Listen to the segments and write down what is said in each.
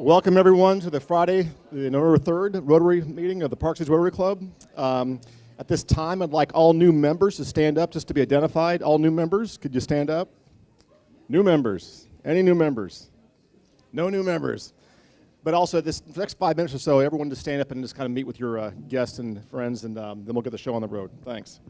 Welcome everyone to the Friday, November 3rd Rotary meeting of the Park Cities Rotary Club. At this time, I'd like all new members to stand up just to be identified. All new members, could you stand up? New members, any new members? No new members. But also this next 5 minutes or so, everyone just stand up and just kind of meet with your guests and friends, and then we'll get the show on the road. Thanks.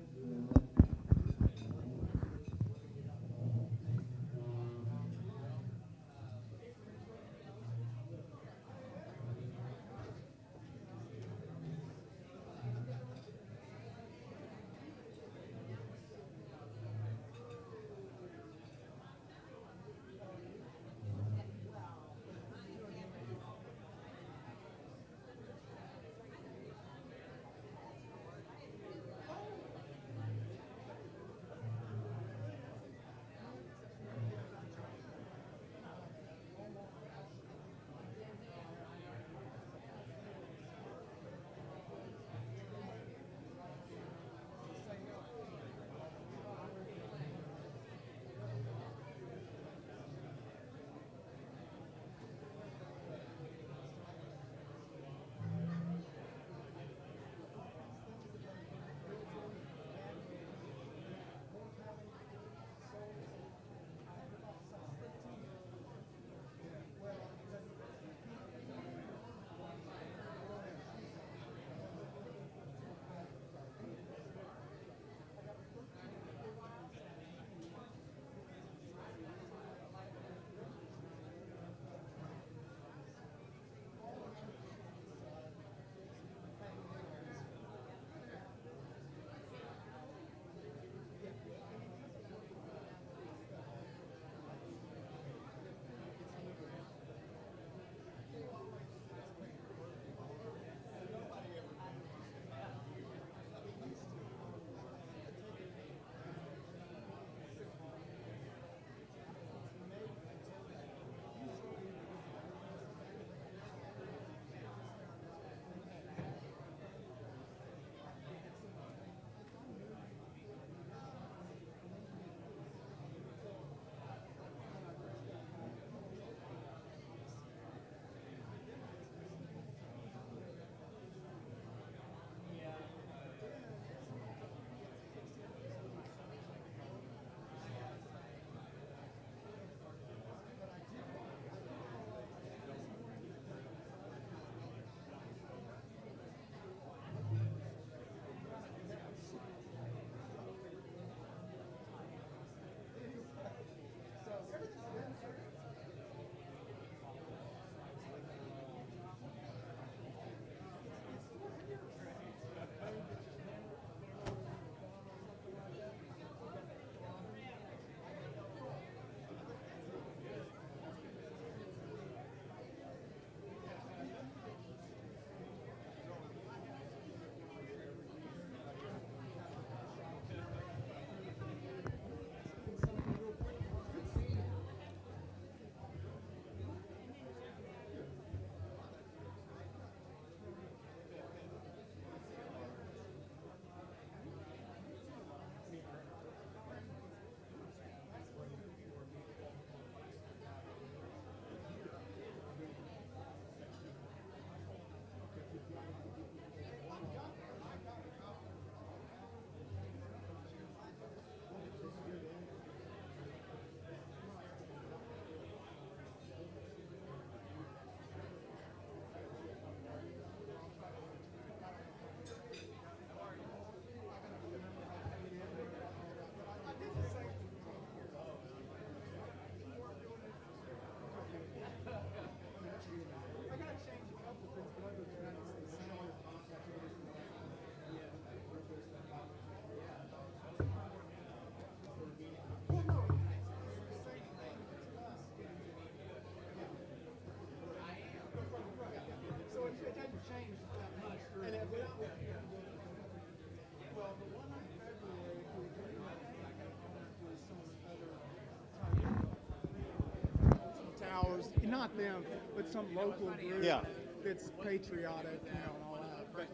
Not them, but some local group that's patriotic, you know, and all that. But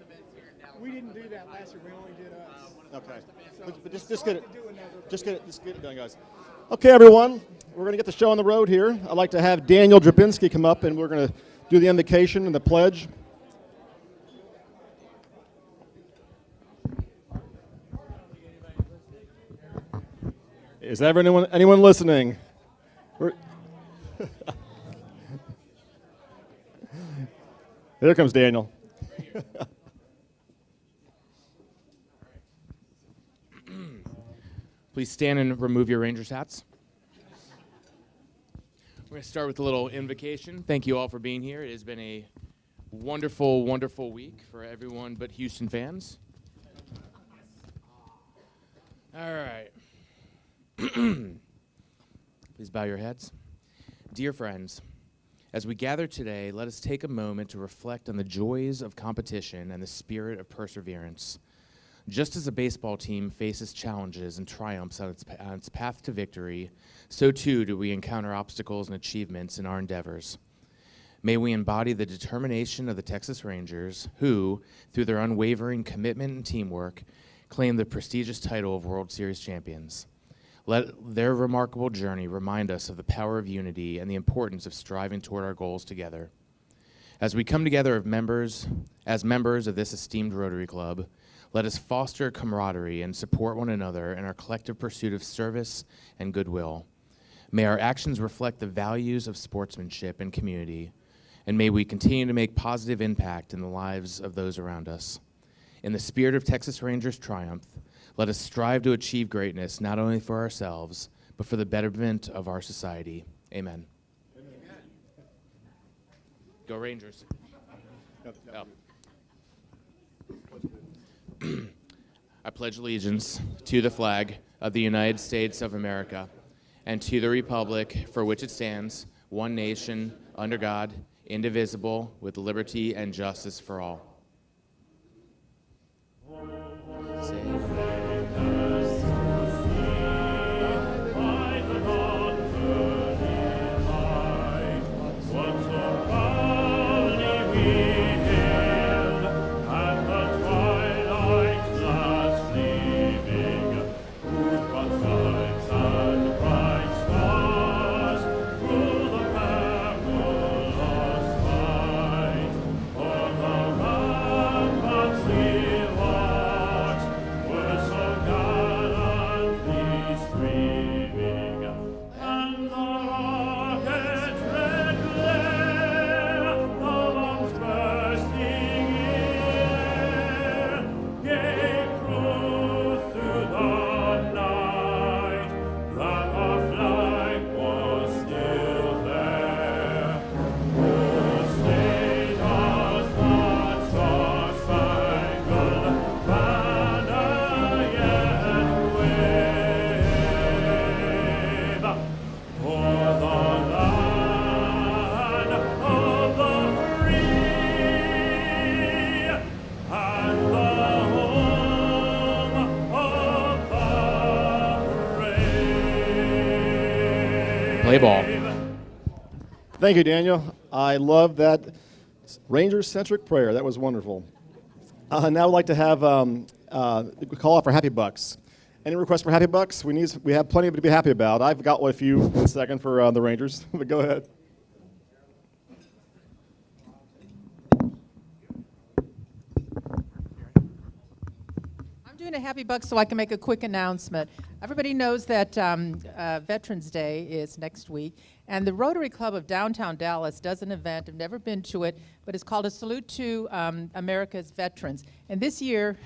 we didn't do that last year. We only did us. Okay, so but just get it done, guys. Okay, everyone, we're going to get the show on the road here. I'd like to have Daniel DRABINSKI come up, and we're going to do the invocation and the pledge. Is anyone listening? Here comes Daniel. Please stand and remove your Rangers hats. We're going to start with a little invocation. Thank you all for being here. It has been a wonderful, wonderful week for everyone but Houston fans. All right. Please bow your heads. Dear friends, as we gather today, let us take a moment to reflect on the joys of competition and the spirit of perseverance. Just as a baseball team faces challenges and triumphs on its path to victory, so too do we encounter obstacles and achievements in our endeavors. May we embody the determination of the Texas Rangers, who, through their unwavering commitment and teamwork, claim the prestigious title of World Series champions. Let their remarkable journey remind us of the power of unity and the importance of striving toward our goals together. As we come together as members of this esteemed Rotary Club, let us foster camaraderie and support one another in our collective pursuit of service and goodwill. May our actions reflect the values of sportsmanship and community, and may we continue to make positive impact in the lives of those around us. In the spirit of Texas Rangers triumph, let us strive to achieve greatness not only for ourselves, but for the betterment of our society. Amen. Amen. Go Rangers. Oh. I pledge allegiance to the flag of the United States of America and to the republic for which it stands, one nation, under God, indivisible, with liberty and justice for all. Play ball. Thank you, Daniel. I love that Rangers-centric prayer. That was wonderful. Now I'd like to have call out for Happy Bucks. Any requests for Happy Bucks? We have plenty to be happy about. I've got a few in a second for the Rangers, but go ahead. Doing a Happy Buck so I can make a quick announcement. Everybody knows that Veterans Day is next week, and the Rotary Club of downtown Dallas does an event. I've never been to it, but it's called A Salute to America's Veterans. And this year,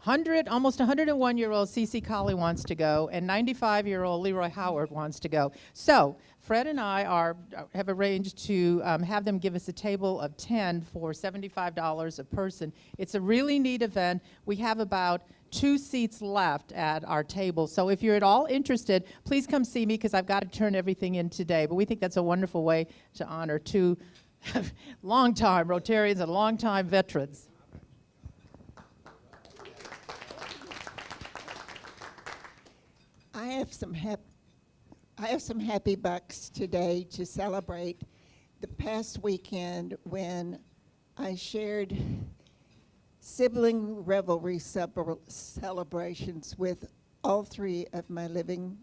almost 101-year-old Cece Colley wants to go, and 95-year-old Leroy Howard wants to go. So Fred and I have arranged to have them give us a table of 10 for $75 a person. It's a really neat event. We have about 2 seats left at our table. So if you're at all interested, please come see me because I've got to turn everything in today. But we think that's a wonderful way to honor 2 long-time Rotarians and long-time veterans. I have some happy bucks today to celebrate the past weekend when I shared sibling revelry celebrations with all 3 of my living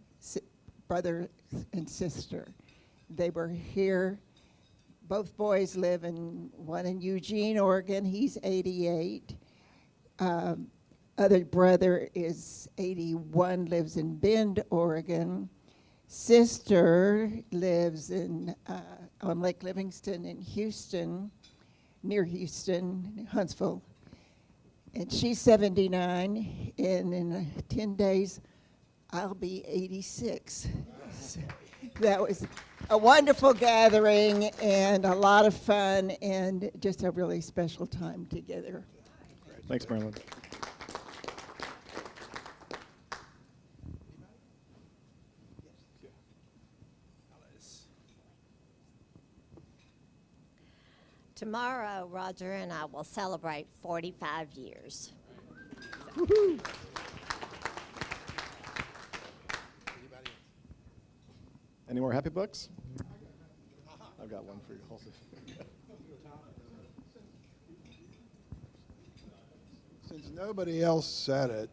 brother and sister. They were here both boys live one in Eugene, Oregon. He's 88. Other brother is 81, lives in Bend, Oregon. Sister lives on Lake Livingston in Houston, near Houston, Huntsville. And she's 79, and in 10 days, I'll be 86. So that was a wonderful gathering and a lot of fun and just a really special time together. Thanks, Marilyn. Tomorrow, Roger and I will celebrate 45 years. Woo-hoo. Any more happy books? I've got one for you. Also. Since nobody else said it,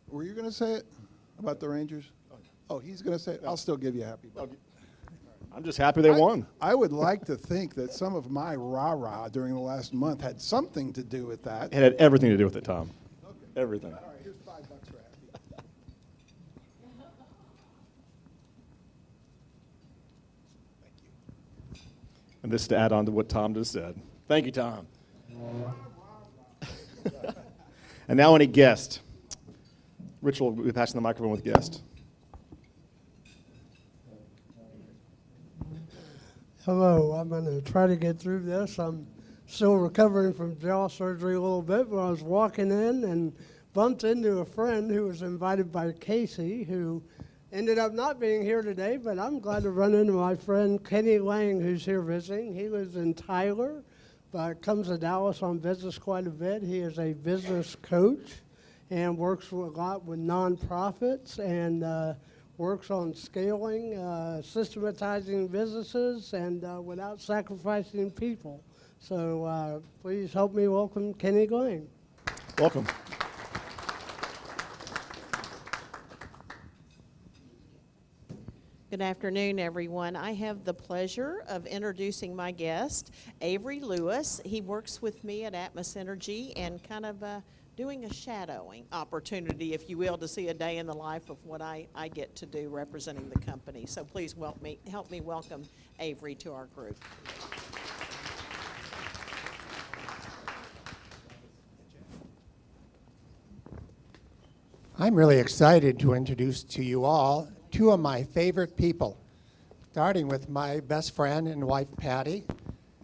were you going to say it about the Rangers? Oh, he's going to say it. I'll still give you a happy book. I'm just happy they won. I would like to think that some of my rah-rah during the last month had something to do with that. It had everything to do with it, Tom. Okay. Everything. All right, here's $5 for happy. Thank you. And this is to add on to what Tom just said. Thank you, Tom. And now any guest. Rich will be passing the microphone with guest. Hello, I'm going to try to get through this. I'm still recovering from jaw surgery a little bit, but I was walking in and bumped into a friend who was invited by Casey, who ended up not being here today, but I'm glad to run into my friend Kenny Lang, who's here visiting. He lives in Tyler, but comes to Dallas on business quite a bit. He is a business coach and works a lot with nonprofits and works on scaling, systematizing businesses, and without sacrificing people. So please help me welcome Kenny Lang. Welcome. Good afternoon, everyone. I have the pleasure of introducing my guest, Avery Lewis. He works with me at Atmos Energy and kind of doing a shadowing opportunity, if you will, to see a day in the life of what I get to do representing the company. So please help me welcome Avery to our group. I'm really excited to introduce to you all two of my favorite people, starting with my best friend and wife, Patty.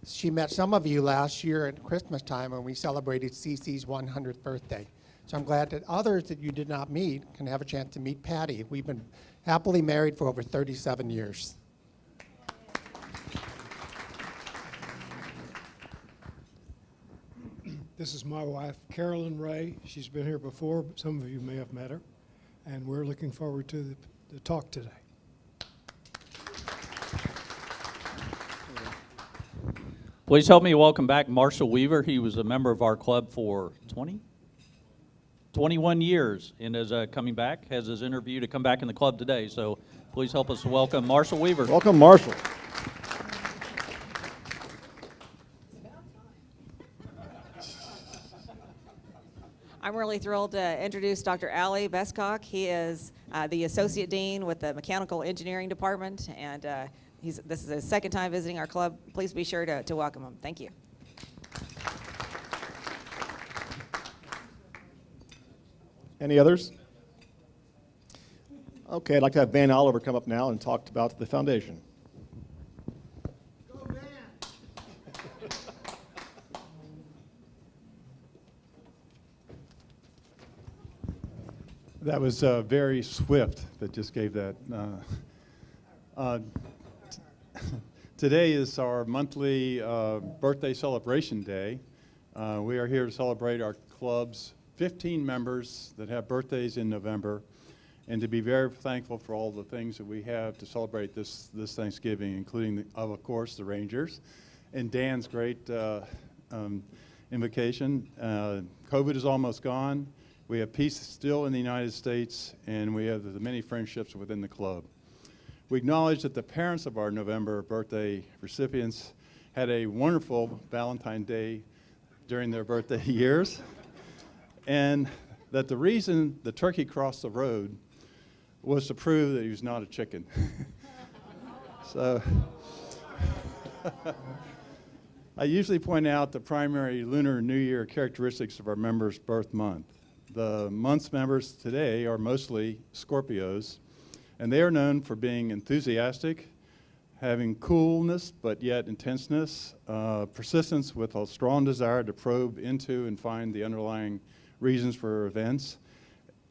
She met some of you last year at Christmas time when we celebrated Cece's 100th birthday. So I'm glad that others that you did not meet can have a chance to meet Patty. We've been happily married for over 37 years. This is my wife, Carolyn Ray. She's been here before, but some of you may have met her. And we're looking forward to the talk today. Please help me welcome back Marshall Weaver. He was a member of our club for 21 years and is coming back, has his interview to come back in the club today. So please help us welcome Marshall Weaver. Welcome, Marshall. I'm really thrilled to introduce Dr. Ali Bescock. He is the Associate Dean with the Mechanical Engineering Department, and this is his second time visiting our club. Please be sure to welcome him. Thank you. Any others? Okay, I'd like to have Van Oliver come up now and talk about the foundation. Go Van! That was very swift that just gave that. Today is our monthly birthday celebration day. We are here to celebrate our club's 15 members that have birthdays in November, and to be very thankful for all the things that we have to celebrate this Thanksgiving, including, of course, the Rangers, and Dan's great invocation. COVID is almost gone. We have peace still in the United States, and we have the many friendships within the club. We acknowledge that the parents of our November birthday recipients had a wonderful Valentine's Day during their birthday years, and that the reason the turkey crossed the road was to prove that he was not a chicken. So I usually point out the primary Lunar New Year characteristics of our members' birth month. The month's members today are mostly Scorpios, and they are known for being enthusiastic, having coolness but yet intenseness, persistence with a strong desire to probe into and find the underlying reasons for events,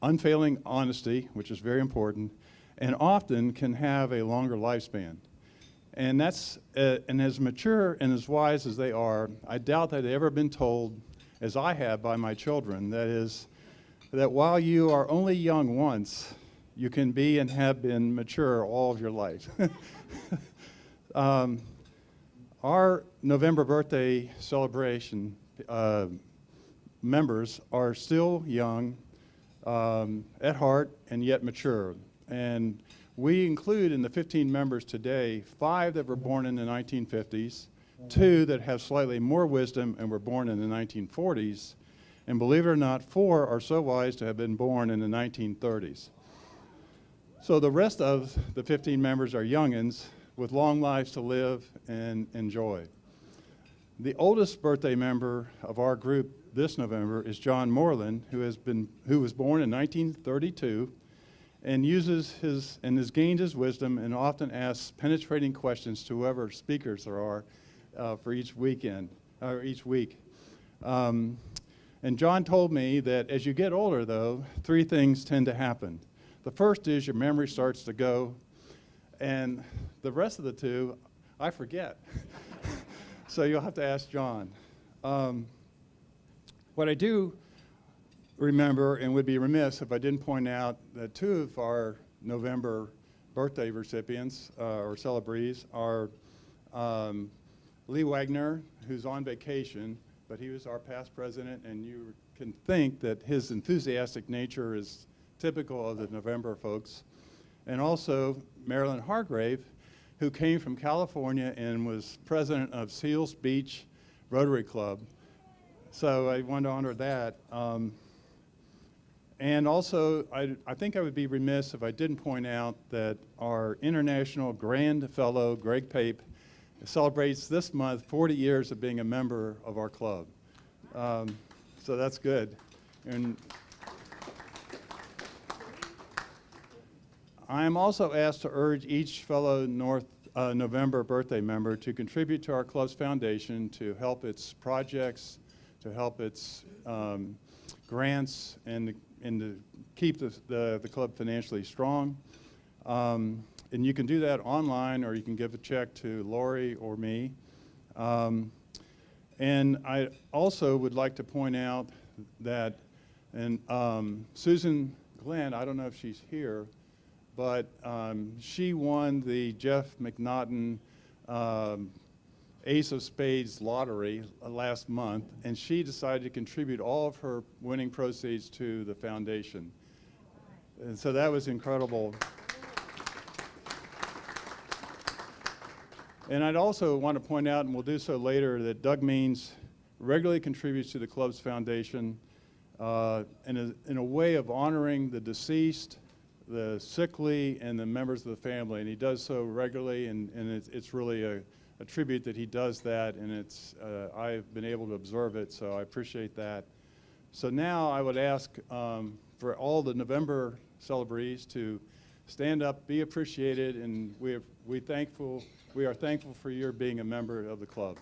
unfailing honesty, which is very important, and often can have a longer lifespan. And that's, and as mature and as wise as they are, I doubt that they've ever been told, as I have by my children, that is, that while you are only young once, you can be and have been mature all of your life. Our November birthday celebration members are still young at heart and yet mature. And we include in the 15 members today 5 that were born in the 1950s, 2 that have slightly more wisdom and were born in the 1940s, and believe it or not, 4 are so wise to have been born in the 1930s. So the rest of the 15 members are youngins with long lives to live and enjoy. The oldest birthday member of our group this November is John Moreland, who was born in 1932 and has gained his wisdom and often asks penetrating questions to whoever speakers there are for each weekend, or each week. And John told me that as you get older, though, 3 things tend to happen. The first is your memory starts to go, and the rest of the 2, I forget. So you'll have to ask John. What I do remember, and would be remiss if I didn't point out, that 2 of our November birthday recipients or celebrees are Lee Wagner, who's on vacation, but he was our past president, and you can think that his enthusiastic nature is typical of the November folks. And also Marilyn Hargrave, who came from California and was president of Seals Beach Rotary Club. So I wanted to honor that. And also, I think I would be remiss if I didn't point out that our international grand fellow, Greg Pape, celebrates this month 40 years of being a member of our club. So that's good. And I am also asked to urge each fellow November birthday member to contribute to our club's foundation to help its projects, to help its grants, and to keep the club financially strong. And you can do that online, or you can give a check to Lori or me. And I also would like to point out that, and Susan Glenn, I don't know if she's here, but she won the Jeff McNaughton Ace of Spades lottery last month, and she decided to contribute all of her winning proceeds to the foundation. And so that was incredible. And I'd also want to point out, and we'll do so later, that Doug Means regularly contributes to the club's foundation in a way of honoring the deceased, the sickly, and the members of the family. And he does so regularly, and it's really a tribute that he does that, and it's I've been able to observe it, so I appreciate that. So now I would ask for all the November celebrees to stand up, be appreciated, and we are thankful for your being a member of the club.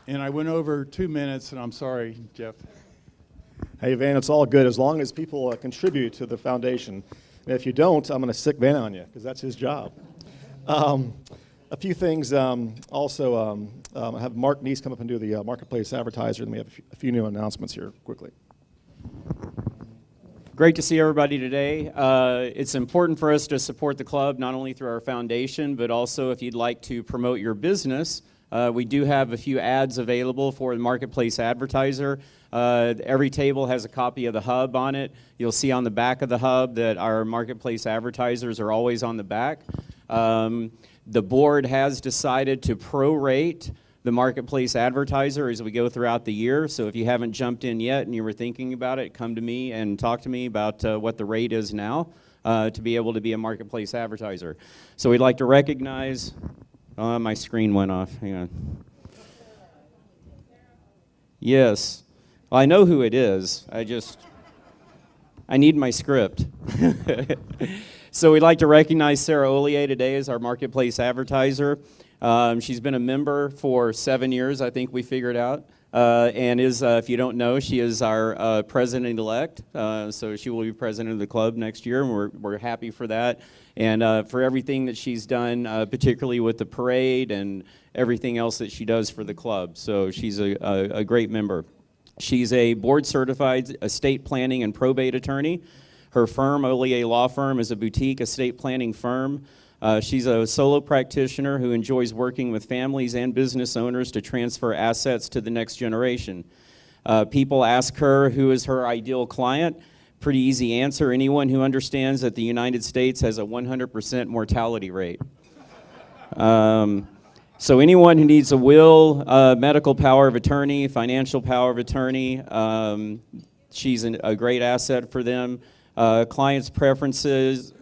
And I went over 2 minutes, and I'm sorry, Jeff. Hey, Van, it's all good as long as people contribute to the foundation. And if you don't, I'm going to sick Van on you, because that's his job. A few things also, I have Marc Neese come up and do the Marketplace Advertiser, and we have a few new announcements here quickly. Great to see everybody today. It's important for us to support the club, not only through our foundation, but also if you'd like to promote your business, We do have a few ads available for the Marketplace Advertiser. Every table has a copy of the hub on it. You'll see on the back of the hub that our Marketplace Advertisers are always on the back. The board has decided to prorate the Marketplace Advertiser as we go throughout the year. So if you haven't jumped in yet and you were thinking about it, come to me and talk to me about what the rate is now to be able to be a Marketplace Advertiser. So we'd like to recognize, my screen went off, hang on. Yes, well, I know who it is, I need my script. So we'd like to recognize Sarah Ollier today as our Marketplace Advertiser. She's been a member for 7 years, I think we figured out, and is, if you don't know, she is our president-elect, so she will be president of the club next year, and we're happy for that, and for everything that she's done, particularly with the parade and everything else that she does for the club. So she's a great member. She's a board-certified estate planning and probate attorney. Her firm, Ollier Law Firm, is a boutique estate planning firm. She's a solo practitioner who enjoys working with families and business owners to transfer assets to the next generation. People ask her who is her ideal client. Pretty easy answer, anyone who understands that the United States has a 100% mortality rate. So anyone who needs a will, medical power of attorney, financial power of attorney, she's a great asset for them. Clients' preferences,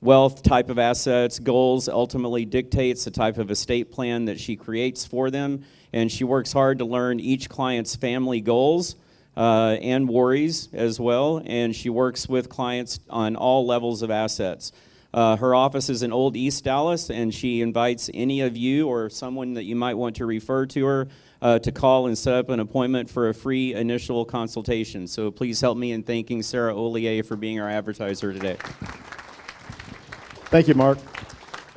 wealth type of assets, goals ultimately dictates the type of estate plan that she creates for them, and she works hard to learn each client's family goals and worries as well, and she works with clients on all levels of assets. Her office is in Old East Dallas, and she invites any of you or someone that you might want to refer to her to call and set up an appointment for a free initial consultation. So please help me in thanking Sarah Ollier for being our advertiser today. Thank you, Mark.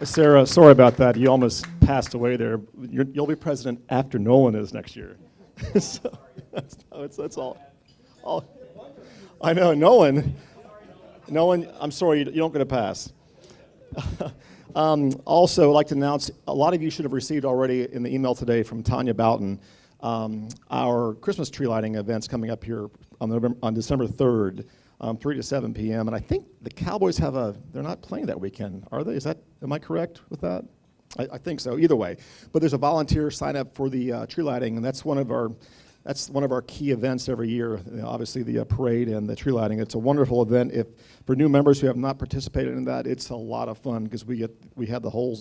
Sarah, sorry about that. You almost passed away there. You'll be president after Nolan is next year. So that's all. I know, Nolan, I'm sorry, you don't get a pass. Also, I'd like to announce, a lot of you should have received already in the email today from Tanya Boughton, our Christmas tree lighting event's coming up here on December 3rd, 3 to 7 p.m. And I think the Cowboys they're not playing that weekend, are they? Am I correct with that? I think so, either way. But there's a volunteer sign up for the tree lighting, and that's one of our key events every year, obviously the parade and the tree lighting. It's a wonderful event. For new members who have not participated in that, it's a lot of fun because we have the whole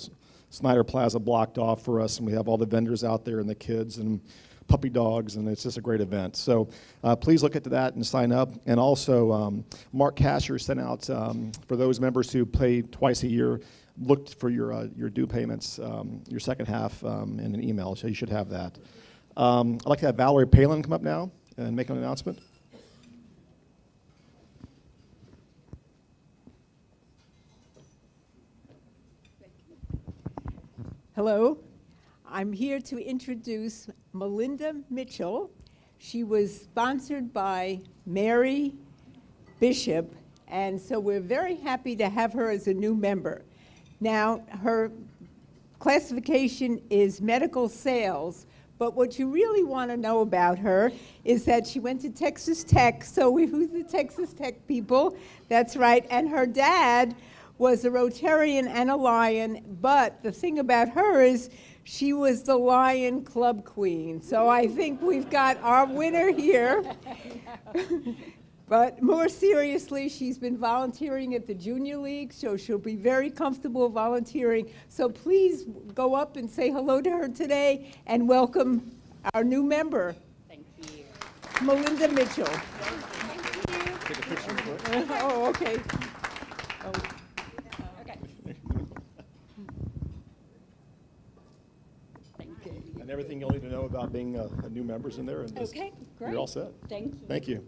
SNIDER Plaza blocked off for us, and we have all the vendors out there and the kids and puppy dogs, and it's just a great event. So please look into that and sign up. And also, Marc Casher sent out, for those members who pay twice a year, look for your due payments, your second half in an email, so you should have that. I'd like to have Valerie PELAN come up now and make an announcement. Hello, I'm here to introduce Melinda Mitchell. She was sponsored by Mary Bishop, and so we're very happy to have her as a new member. Now, her classification is medical sales, but what you really want to know about her is that she went to Texas Tech, so who's the Texas Tech people? That's right, and her dad was a Rotarian and a Lion, but the thing about her is she was the Lion Club Queen, so I think we've got our winner here. But more seriously, she's been volunteering at the Junior League, so she'll be very comfortable volunteering. So please go up and say hello to her today and welcome our new member. Thank you. Melinda Mitchell. Thank you. Take a picture. Oh, okay. Oh. Okay. Thank you. And everything you'll need to know about being a new member's in there. And Okay, great. You're all set. Thank you. Thank you.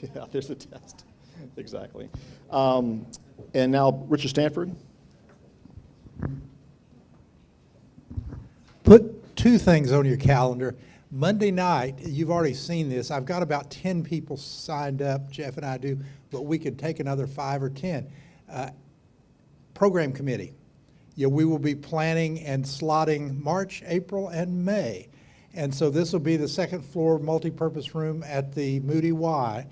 Yeah, there's a test. Exactly. And now, Richard Stanford. Put two things on your calendar. Monday night, you've already seen this. I've got about 10 people signed up, Jeff and I do, but we could take another 5 or 10. Program committee. we will be planning and slotting March, April, and May. And so this will be the second floor multi-purpose room at the Moody Y.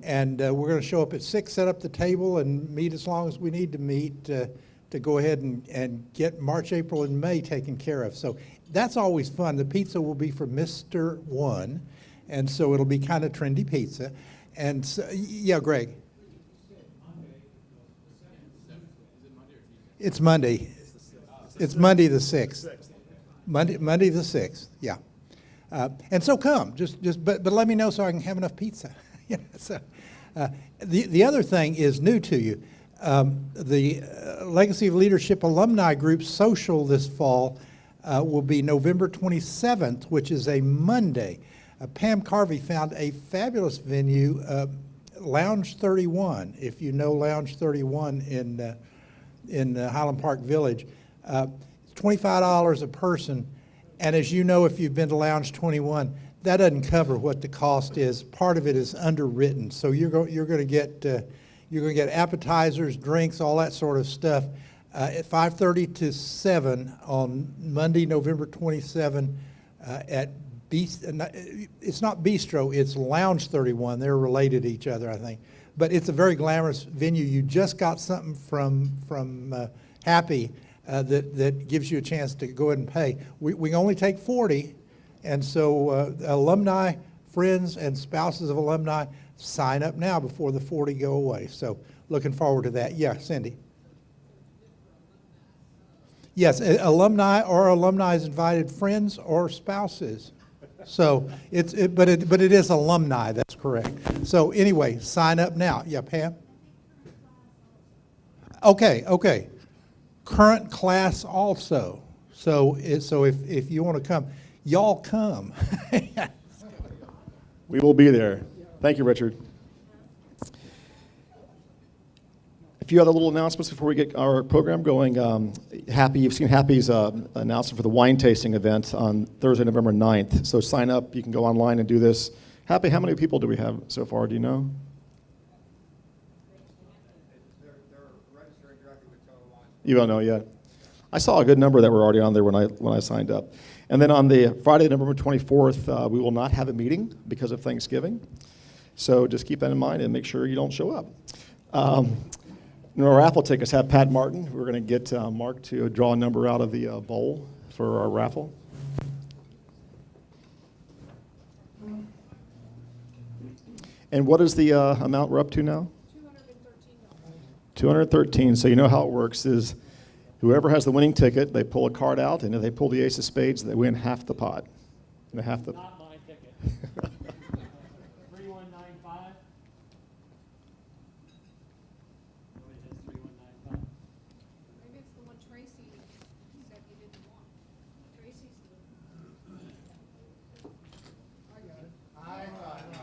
And we're going to show up at 6, set up the table, and meet as long as we need to meet to go ahead and get March, April, and May taken care of. So that's always fun. The pizza will be from Mr. One, and so it'll be kind of trendy pizza. And so, yeah, Greg. It's Monday. It's Monday the 6th. Monday the 6th, yeah. And so come, but let me know so I can have enough pizza. The other thing is new to you. The Legacy of Leadership Alumni Group social this fall will be November 27th, which is a Monday. Pam Carvey found a fabulous venue, Lounge 31, if you know Lounge 31 in Highland Park Village. $25 a person, and as you know, if you've been to Lounge 21, that doesn't cover what the cost is. Part of it is underwritten, so you're going to get appetizers, drinks, all that sort of stuff at 5:30 to 7 on Monday, November 27 at it's not Bistro, it's Lounge 31. They're related to each other, I think, but it's a very glamorous venue. You just got something from Happy that gives you a chance to go ahead and pay. We only take 40, and so alumni, friends, and spouses of alumni, sign up now before the 40 go away. So looking forward to that. Yeah, Cindy. Yes, alumni or alumni's invited friends or spouses. So but it is alumni, that's correct. So anyway, sign up now. Yeah, Pam? Okay. Current class also. So if you want to come, y'all come. We will be there. Thank you, Richard. A few other little announcements before we get our program going. You've seen Happy's announcement for the wine tasting event on Thursday, November 9th. So sign up. You can go online and do this. Happy, how many people do we have so far? Do you know? You don't know yet. I saw a good number that were already on there when I signed up. And then on the Friday, November 24th, we will not have a meeting because of Thanksgiving. So just keep that in mind and make sure you don't show up. Our raffle tickets have Pat Martin. We're going to get Marc to draw a number out of the bowl for our raffle. And what is the amount we're up to now? $213. So you know how it works is whoever has the winning ticket, they pull a card out, and if they pull the ace of spades, they win half the pot. And half the. Not my ticket. 3195. What is 3195? Maybe it's the one Tracy said you didn't want. Tracy's the.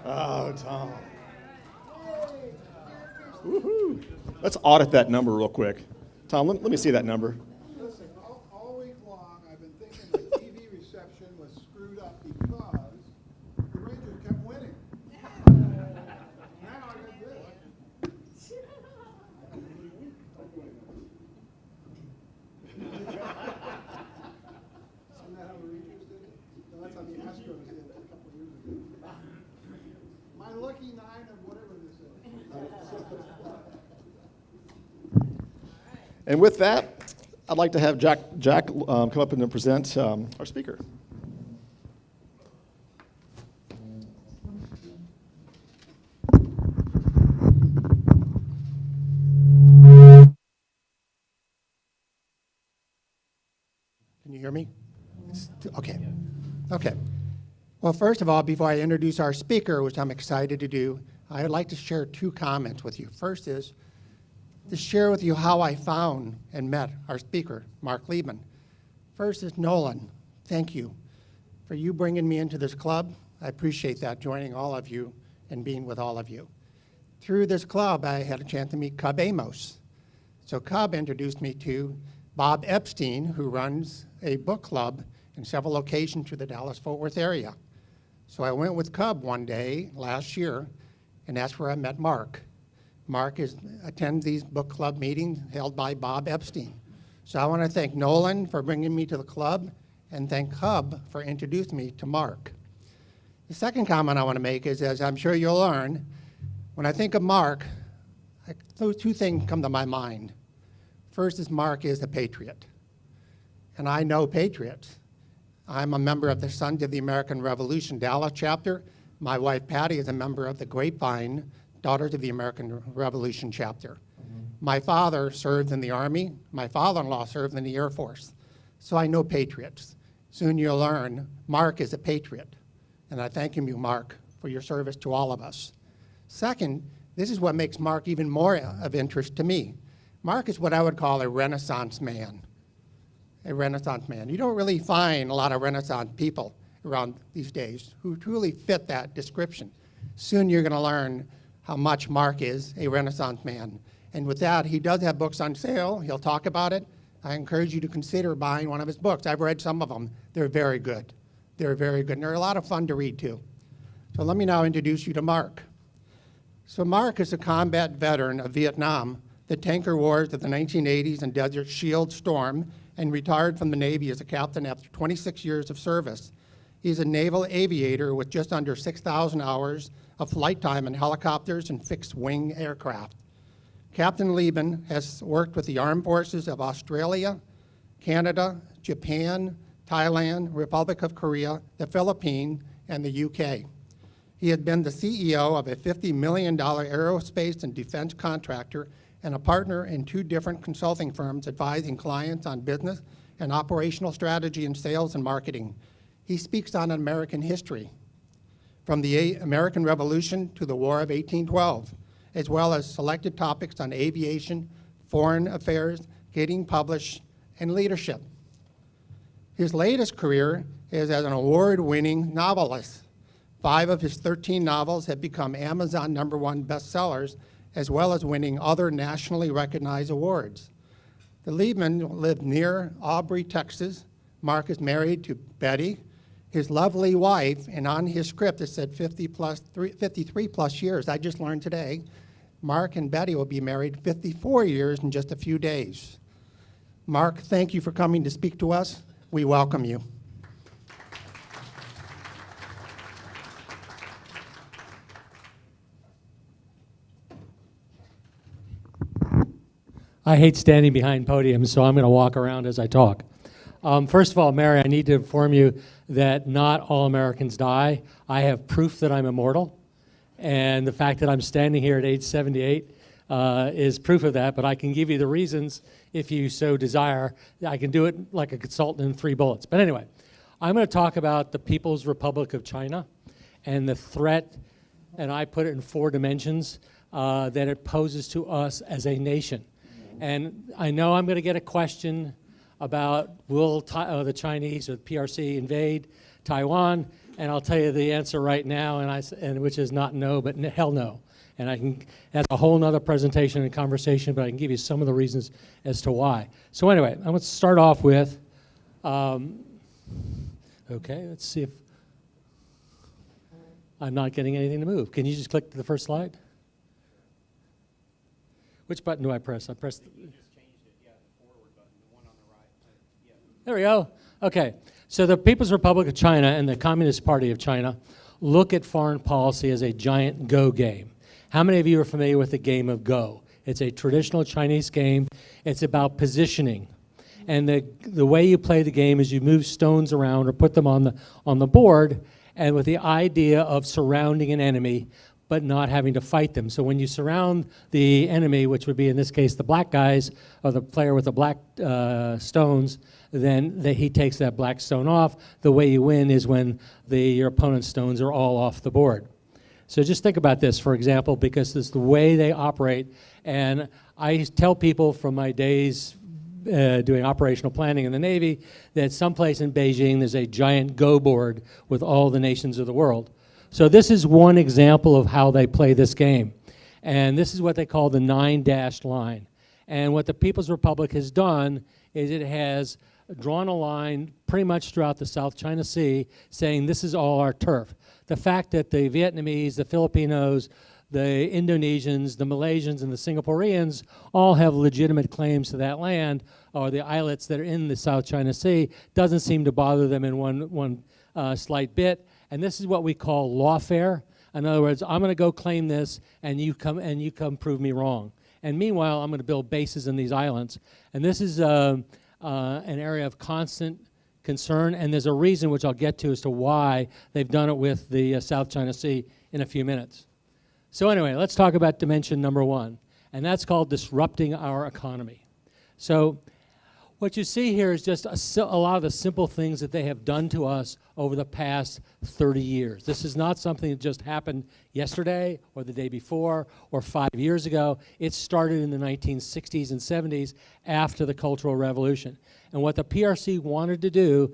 Oh, Tom. Woohoo. Let's audit that number real quick. Tom, let me see that number. Listen, all week long, I've been thinking the TV reception was screwed up because the Rangers kept winning. Now I got this. Isn't that how the Rangers did it? No, that's how the Astros did it a couple of years ago. My lucky 9 of whatever this is. And with that, I'd like to have Jack come up and present our speaker. Can you hear me? Okay. Well, first of all, before I introduce our speaker, which I'm excited to do, I would like to share 2 comments with you. First is to share with you how I found and met our speaker, Marc Liebman. First is Nolan. Thank you for you bringing me into this club. I appreciate that, joining all of you and being with all of you. Through this club, I had a chance to meet Cub Amos. So Cub introduced me to Bob Epstein, who runs a book club in several locations through the Dallas-Fort Worth area. So I went with Cub one day last year, and that's where I met Marc. Marc attends these book club meetings held by Bob Epstein. So I want to thank Nolan for bringing me to the club and thank Hub for introducing me to Mark. The second comment I want to make is, as I'm sure you'll learn, when I think of Mark, those two things come to my mind. First is Mark is a patriot, and I know patriots. I'm a member of the Sons of the American Revolution Dallas chapter. My wife Patty is a member of the Grapevine Daughters of the American Revolution chapter. My father served in the Army. My father-in-law served in the Air Force. So I know patriots. Soon you'll learn Mark is a patriot. And I thank you, Mark, for your service to all of us. Second, this is what makes Mark even more of interest to me. Mark is what I would call a Renaissance man. A Renaissance man. You don't really find a lot of Renaissance people around these days who truly fit that description. Soon you're going to learn how much Mark is a Renaissance man. And with that, he does have books on sale. He'll talk about it. I encourage you to consider buying one of his books. I've read some of them. They're very good. They're very good, and they're a lot of fun to read, too. So let me now introduce you to Mark. So Mark is a combat veteran of Vietnam, the tanker wars of the 1980s and Desert Shield Storm, and retired from the Navy as a captain after 26 years of service. He's a naval aviator with just under 6,000 hours of flight time in helicopters and fixed-wing aircraft. Captain Liebman has worked with the Armed Forces of Australia, Canada, Japan, Thailand, Republic of Korea, the Philippines, and the UK. He had been the CEO of a $50 million aerospace and defense contractor and a partner in 2 different consulting firms advising clients on business and operational strategy and sales and marketing. He speaks on American history, from the American Revolution to the War of 1812, as well as selected topics on aviation, foreign affairs, getting published, and leadership. His latest career is as an award-winning novelist. 5 of his 13 novels have become Amazon #1 bestsellers, as well as winning other nationally recognized awards. The Liebman lived near Aubrey, Texas. Mark is married to Betty, his lovely wife, and on his script it said 53 plus years. I just learned today. Mark and Betty will be married 54 years in just a few days. Mark, thank you for coming to speak to us. We welcome you. I hate standing behind podiums, so I'm going to walk around as I talk. First of all, Mary, I need to inform you that not all Americans die. I have proof that I'm immortal, and the fact that I'm standing here at age 78 is proof of that, but I can give you the reasons if you so desire. I can do it like a consultant in 3 bullets. But anyway, I'm going to talk about the People's Republic of China and the threat, and I put it in 4 dimensions, that it poses to us as a nation. And I know I'm going to get a question about will the Chinese or the PRC invade Taiwan, and I'll tell you the answer right now, and which is not no, but hell no. And that's a whole nother presentation and conversation, but I can give you some of the reasons as to why. So anyway, I'm going to start off with, okay, let's see if I'm not getting anything to move. Can you just click to the first slide? Which button do I press? I press. There we go. Okay. So the People's Republic of China and the Communist Party of China look at foreign policy as a giant Go game. How many of you are familiar with the game of Go? It's a traditional Chinese game. It's about positioning. And the way you play the game is you move stones around or put them on the board, and with the idea of surrounding an enemy but not having to fight them. So when you surround the enemy, which would be in this case the black guys, or the player with the black stones, then he takes that black stone off. The way you win is when your opponent's stones are all off the board. So just think about this, for example, because this is the way they operate. And I tell people from my days doing operational planning in the Navy that someplace in Beijing there's a giant Go board with all the nations of the world. So this is one example of how they play this game. And this is what they call the 9-dashed line. And what the People's Republic has done is it has drawn a line pretty much throughout the South China Sea saying this is all our turf. The fact that the Vietnamese, the Filipinos, the Indonesians, the Malaysians, and the Singaporeans all have legitimate claims to that land, or the islets that are in the South China Sea. Doesn't seem to bother them in one slight bit. And this is what we call lawfare. In other words, I'm going to go claim this, and you come prove me wrong. And meanwhile, I'm going to build bases in these islands. And this is an area of constant concern, and there's a reason which I'll get to as to why they've done it with the South China Sea in a few minutes. So anyway, let's talk about dimension number one, and that's called disrupting our economy. So what you see here is just a lot of the simple things that they have done to us over the past 30 years. This is not something that just happened yesterday or the day before or 5 years ago. It started in the 1960s and 70s after the Cultural Revolution. And what the PRC wanted to do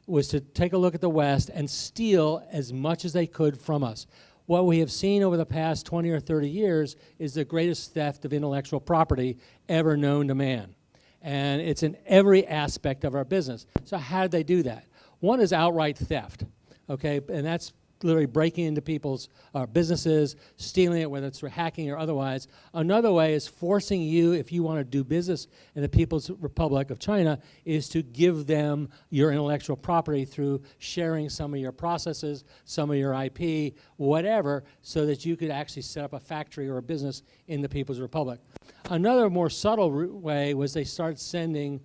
was to take a look at the West and steal as much as they could from us. What we have seen over the past 20 or 30 years is the greatest theft of intellectual property ever known to man. And it's in every aspect of our business. So how did they do that? One is outright theft, okay? And that's literally breaking into people's businesses, stealing it, whether it's through hacking or otherwise. Another way is forcing you, if you want to do business in the People's Republic of China, is to give them your intellectual property through sharing some of your processes, some of your IP, whatever, so that you could actually set up a factory or a business in the People's Republic. Another more subtle way was they started sending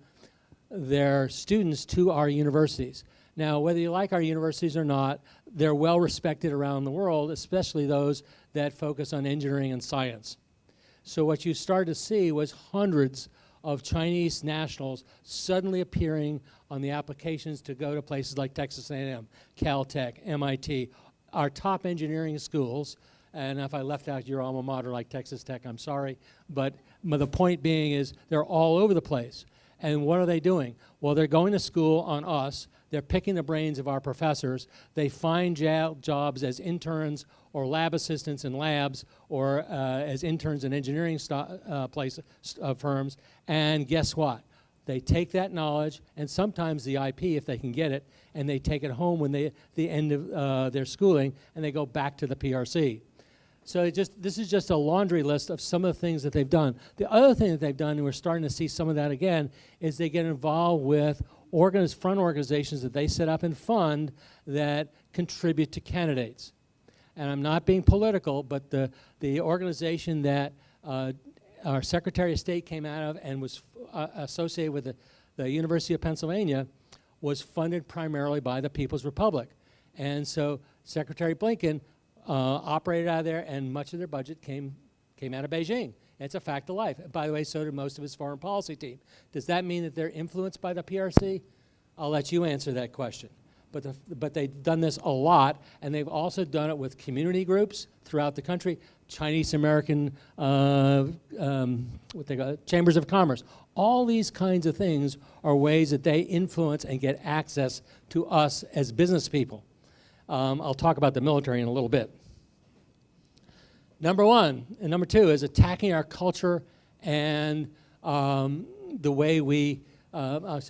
their students to our universities. Now, whether you like our universities or not, they're well respected around the world, especially those that focus on engineering and science. So what you started to see was hundreds of Chinese nationals suddenly appearing on the applications to go to places like Texas A&M, Caltech, MIT, our top engineering schools. And if I left out your alma mater like Texas Tech, I'm sorry. But the point being is they're all over the place. And what are they doing? Well, they're going to school on us. They're picking the brains of our professors. They find jobs as interns or lab assistants in labs or as interns in engineering firms. And guess what? They take that knowledge and sometimes the IP, if they can get it, and they take it home when they the end of their schooling, and they go back to the PRC. So this is just a laundry list of some of the things that they've done. The other thing that they've done, and we're starting to see some of that again, is they get involved with front organizations that they set up and fund that contribute to candidates. And I'm not being political, but the organization that our Secretary of State came out of and was associated with the University of Pennsylvania was funded primarily by the People's Republic. And so Secretary Blinken operated out of there, and much of their budget came out of Beijing. It's a fact of life. By the way, so did most of his foreign policy team. Does that mean that they're influenced by the PRC? I'll let you answer that question. But they've done this a lot, and they've also done it with community groups throughout the country, Chinese American chambers of commerce. All these kinds of things are ways that they influence and get access to us as business people. I'll talk about the military in a little bit. Number one and number two is attacking our culture and the way we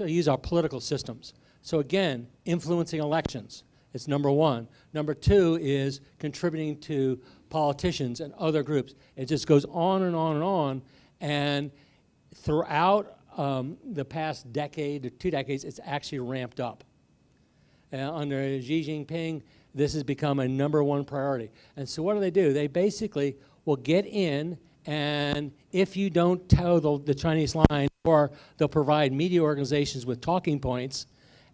use our political systems. So again, influencing elections is number one. Number two is contributing to politicians and other groups. It just goes on and on and on. And throughout the past decade or 2 decades, it's actually ramped up. Under Xi Jinping, this has become a #1 priority. And so what do? They basically will get in, and if you don't toe the Chinese line, or they'll provide media organizations with talking points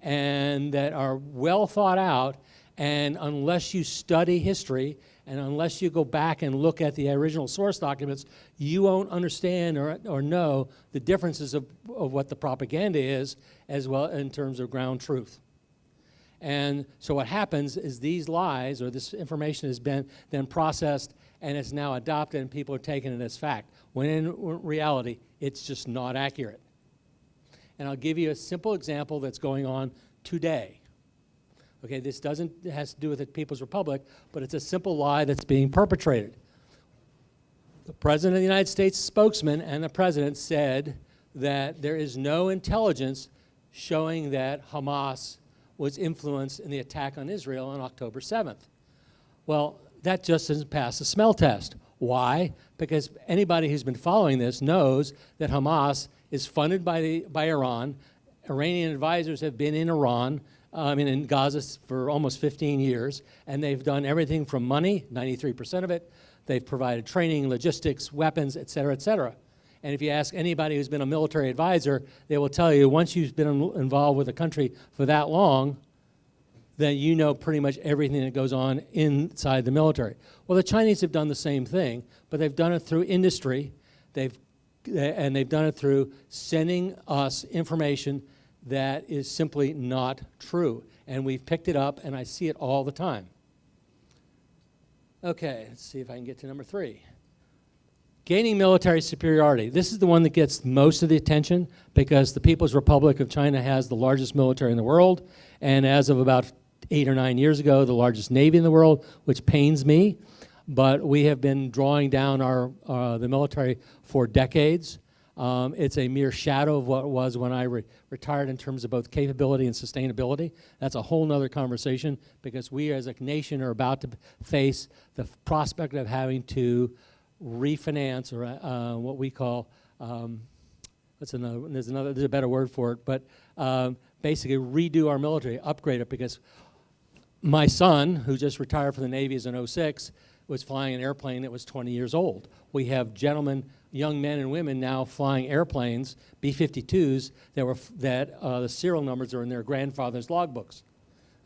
and that are well thought out, and unless you study history and unless you go back and look at the original source documents, you won't understand or know the differences of what the propaganda is, as well in terms of ground truth. And so what happens is these lies or this information has been then processed and it's now adopted and people are taking it as fact, when in reality it's just not accurate. And I'll give you a simple example that's going on today. Okay, this has to do with the People's Republic, but it's a simple lie that's being perpetrated. The President of the United States spokesman and the President said that there is no intelligence showing that Hamas was influenced in the attack on Israel on October 7th. Well, that just doesn't pass the smell test. Why? Because anybody who's been following this knows that Hamas is funded by Iran. Iranian advisors have been in Iran, in Gaza for almost 15 years, and they've done everything from money, 93% of it. They've provided training, logistics, weapons, et cetera, et cetera. And if you ask anybody who's been a military advisor, they will tell you once you've been involved with a country for that long, then you know pretty much everything that goes on inside the military. Well, the Chinese have done the same thing, but they've done it through industry, and they've done it through sending us information that is simply not true. And we've picked it up, and I see it all the time. Okay, let's see if I can get to number 3. Gaining military superiority. This is the one that gets most of the attention because the People's Republic of China has the largest military in the world, and as of about 8 or 9 years ago, the largest navy in the world, which pains me. But we have been drawing down the military for decades. It's a mere shadow of what it was when I retired in terms of both capability and sustainability. That's a whole nother conversation because we as a nation are about to face the prospect of having to refinance or what we call, there's a better word for it, but basically redo our military, upgrade it, because my son, who just retired from the Navy as an 06, was flying an airplane that was 20 years old. We have gentlemen, young men and women now flying airplanes, B-52s, that the serial numbers are in their grandfather's logbooks,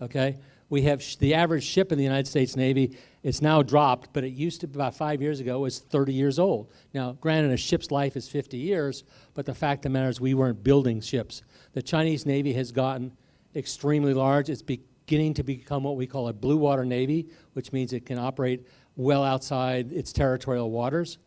okay? We have the average ship in the United States Navy, it's now dropped, but it used to, about 5 years ago, was 30 years old. Now, granted, a ship's life is 50 years, but the fact of the matter is we weren't building ships. The Chinese Navy has gotten extremely large. It's beginning to become what we call a blue water Navy, which means it can operate well outside its territorial waters.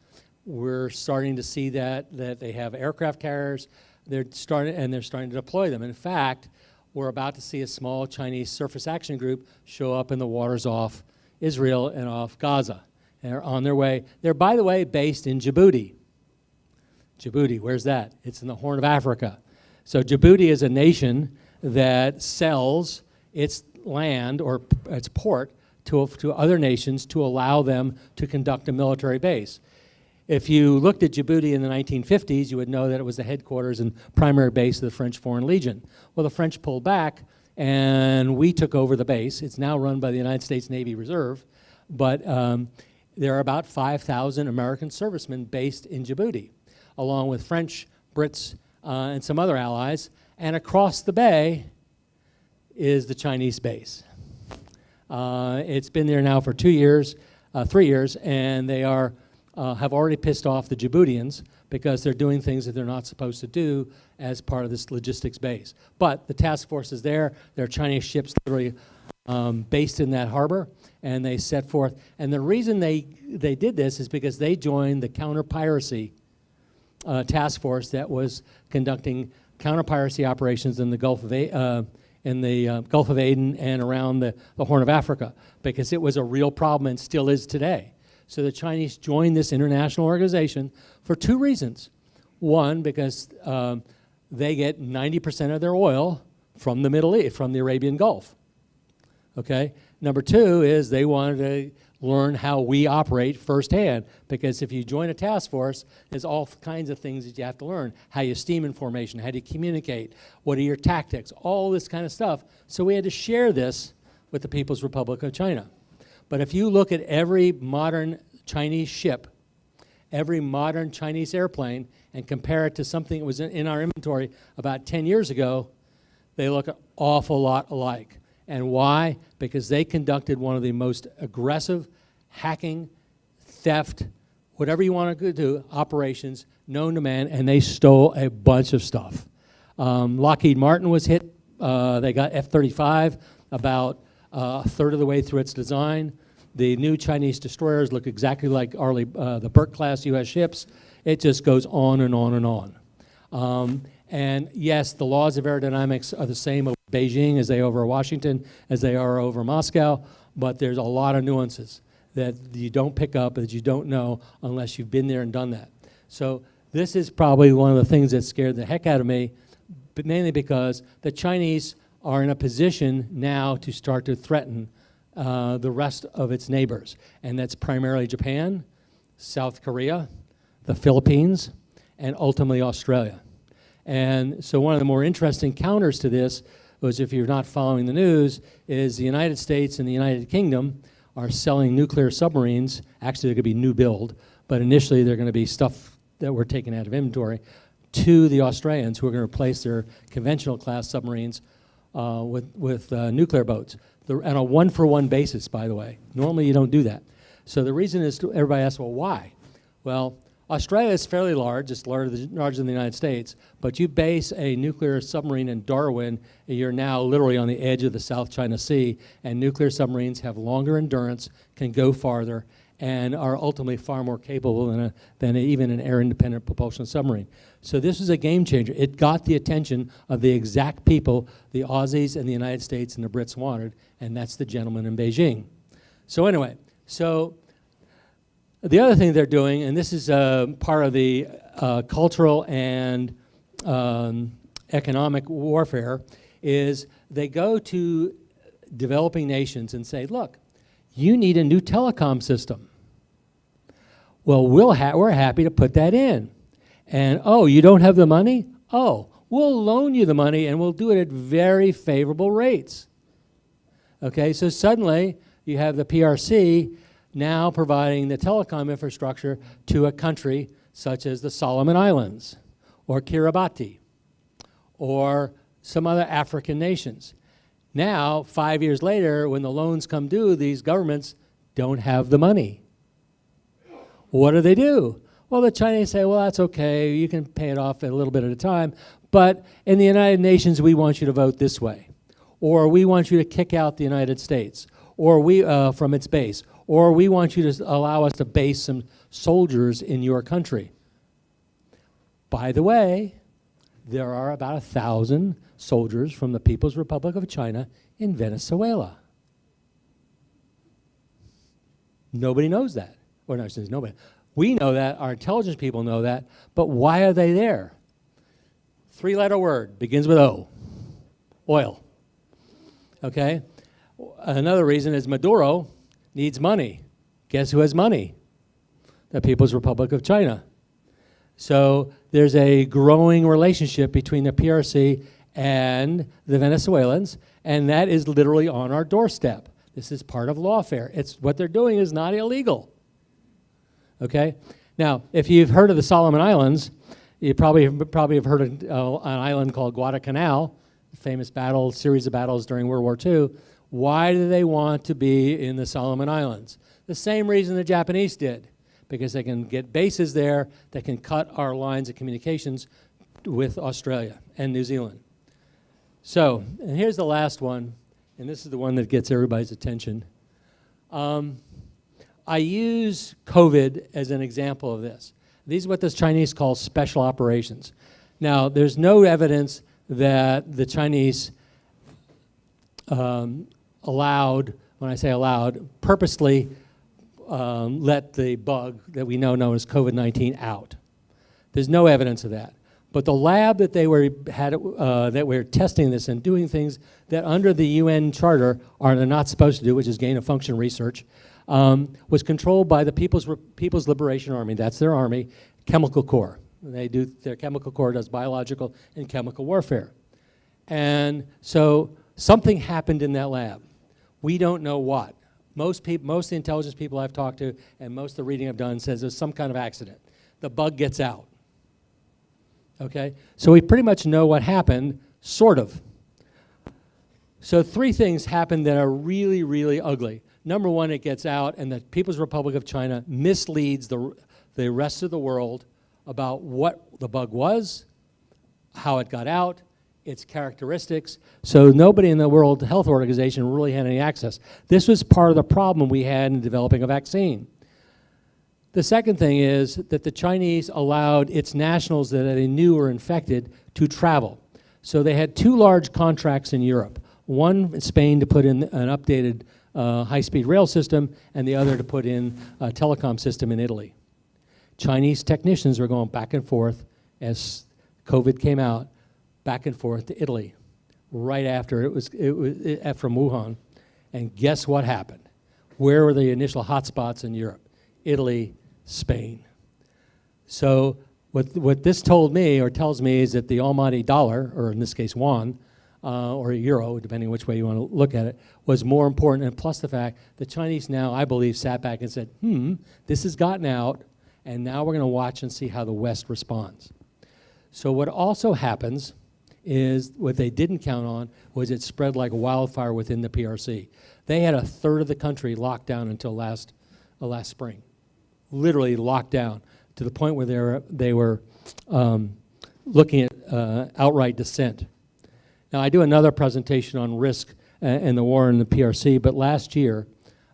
We're starting to see that they have aircraft carriers. They're starting to deploy them. In fact, we're about to see a small Chinese surface action group show up in the waters off Israel and off Gaza. They're on their way. They're, by the way, based in Djibouti. Djibouti, where's that? It's in the Horn of Africa. So Djibouti is a nation that sells its land or its port to other nations to allow them to conduct a military base. If you looked at Djibouti in the 1950s, you would know that it was the headquarters and primary base of the French Foreign Legion. Well, the French pulled back, and we took over the base. It's now run by the United States Navy Reserve, but there are about 5,000 American servicemen based in Djibouti, along with French, Brits, and some other allies. And across the bay is the Chinese base. It's been there now for 3 years, and they have already pissed off the Djiboutians because they're doing things that they're not supposed to do as part of this logistics base. But the task force is there. There are Chinese ships literally based in that harbor, and they set forth. And the reason they did this is because they joined the counter-piracy task force that was conducting counter-piracy operations in the Gulf of Aden and around the Horn of Africa, because it was a real problem and still is today. So the Chinese joined this international organization for 2 reasons. One, because they get 90% of their oil from the Middle East, from the Arabian Gulf. Okay? Number 2 is they wanted to learn how we operate firsthand, because if you join a task force, there's all kinds of things that you have to learn. How you steam in formation, how do you communicate, what are your tactics, all this kind of stuff. So we had to share this with the People's Republic of China. But if you look at every modern Chinese ship, every modern Chinese airplane, and compare it to something that was in our inventory about 10 years ago, they look an awful lot alike. And why? Because they conducted one of the most aggressive hacking, theft, whatever you want to do, operations known to man, and they stole a bunch of stuff. Lockheed Martin was hit. They got F-35 about a third of the way through its design. The new Chinese destroyers look exactly like the Burke-class U.S. ships. It just goes on and on and on. And yes, the laws of aerodynamics are the same over Beijing as they are over Washington, as they are over Moscow, but there's a lot of nuances that you don't pick up, that you don't know unless you've been there and done that. So this is probably one of the things that scared the heck out of me, but mainly because the Chinese are in a position now to start to threaten the rest of its neighbors. And that's primarily Japan, South Korea, the Philippines, and ultimately Australia. And so one of the more interesting counters to this was, if you're not following the news, is the United States and the United Kingdom are selling nuclear submarines. Actually, they're going to be new build, but initially they're going to be stuff that were taken out of inventory to the Australians, who are going to replace their conventional class submarines with nuclear boats. On a one-for-one basis, by the way. Normally you don't do that. So the reason is, everybody asks, well, why? Well, Australia is fairly large. It's larger than the United States. But you base a nuclear submarine in Darwin, you're now literally on the edge of the South China Sea, and nuclear submarines have longer endurance, can go farther, and are ultimately far more capable than even an air-independent propulsion submarine. So this is a game changer. It got the attention of the exact people the Aussies and the United States and the Brits wanted, and that's the gentleman in Beijing. So anyway, so the other thing they're doing, and this is part of the cultural and economic warfare, is they go to developing nations and say, look, you need a new telecom system. Well, we're happy to put that in. And, oh, you don't have the money? Oh, we'll loan you the money, and we'll do it at very favorable rates. Okay, so suddenly you have the PRC now providing the telecom infrastructure to a country such as the Solomon Islands or Kiribati or some other African nations. Now, 5 years later, when the loans come due, these governments don't have the money. What do? Well, the Chinese say, well, that's okay, you can pay it off a little bit at a time, but in the United Nations, we want you to vote this way. Or we want you to kick out the United States or from its base. Or we want you to allow us to base some soldiers in your country. By the way, there are about 1,000 soldiers from the People's Republic of China in Venezuela. Nobody knows that. Or no, nobody. We know that, our intelligence people know that, but why are they there? 3-letter word, begins with O, oil. Okay? Another reason is Maduro needs money. Guess who has money? The People's Republic of China. So there's a growing relationship between the PRC and the Venezuelans, and that is literally on our doorstep. This is part of lawfare. It's what they're doing is not illegal. Okay? Now, if you've heard of the Solomon Islands, you probably have heard of an island called Guadalcanal, a famous series of battles during World War II. Why do they want to be in the Solomon Islands? The same reason the Japanese did, because they can get bases there that can cut our lines of communications with Australia and New Zealand. So, and here's the last one, and this is the one that gets everybody's attention. I use COVID as an example of this. These are what the Chinese call special operations. Now, there's no evidence that the Chinese allowed, when I say allowed, purposely let the bug that we know known as COVID-19 out. There's no evidence of that. But the lab that they that were testing this and doing things that under the UN Charter they're not supposed to do, which is gain of function research, was controlled by the People's Liberation Army. That's their army, Chemical Corps. Their Chemical Corps does biological and chemical warfare. And so something happened in that lab. We don't know what. Most of the intelligence people I've talked to and most of the reading I've done says there's some kind of accident. The bug gets out. Okay? So we pretty much know what happened, sort of. So 3 things happened that are really, really ugly. Number 1, it gets out, and the People's Republic of China misleads the rest of the world about what the bug was, how it got out, its characteristics. So nobody in the World Health Organization really had any access. This was part of the problem we had in developing a vaccine. The second thing is that the Chinese allowed its nationals that they knew were infected to travel. So they had 2 large contracts in Europe. One in Spain to put in an updated high-speed rail system, and the other to put in a telecom system in Italy. Chinese technicians were going back and forth as COVID came out, back and forth to Italy, right after from Wuhan. And guess what happened? Where were the initial hotspots in Europe? Italy, Spain. So what this told me, or tells me, is that the almighty dollar, or in this case yuan, or euro, depending which way you want to look at it, was more important, and plus the fact the Chinese now, I believe, sat back and said, this has gotten out, and now we're going to watch and see how the West responds. So what also happens is, what they didn't count on was it spread like wildfire within the PRC. They had a third of the country locked down until last spring, literally locked down to the point where they were looking at outright dissent. Now, I do another presentation on risk and the war in the PRC, but last year